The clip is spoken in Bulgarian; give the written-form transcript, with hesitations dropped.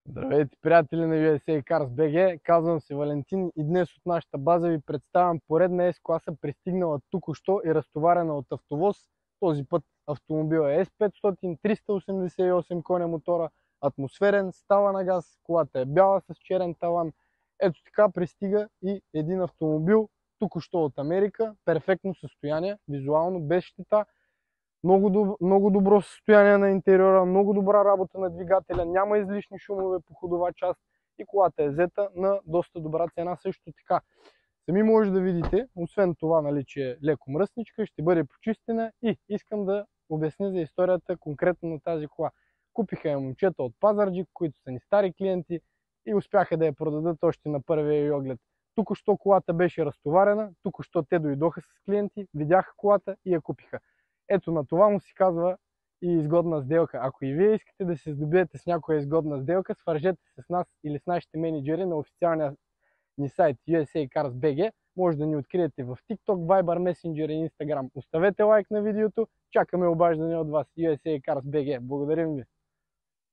Здравейте, приятели на USA Cars BG, казвам се Валентин и днес от нашата база ви представям поредна S-класа, пристигнала току-що и разтоварена от автовоз. Този път автомобил е S500, 388 коня мотора, атмосферен, става на газ, колата е бяла с черен таван. Ето така пристига и един автомобил току-що от Америка, перфектно състояние, визуално, без щета. Много добро състояние на интериора, много добра работа на двигателя, няма излишни шумове по ходова част и колата е взета на доста добра цена също така. Сами може да видите, освен това, нали, че е леко мръсничка, ще бъде почистена и искам да обясня за историята конкретно на тази кола. Купиха я момчета от Пазарджик, които са ни стари клиенти и успяха да я продадат още на първия й оглед. Току-що колата беше разтоварена, току-що те дойдоха с клиенти, видяха колата и я купиха. Ето на това му се казва и изгодна сделка. Ако и вие искате да се здобиете с някоя изгодна сделка, свържете се с нас или с нашите менеджери на официалния ни сайт USA Cars BG. Може да ни откриете в TikTok, Viber, Messenger и Instagram. Оставете лайк на видеото. Чакаме обаждане от вас. USA Cars BG. Благодарим ви!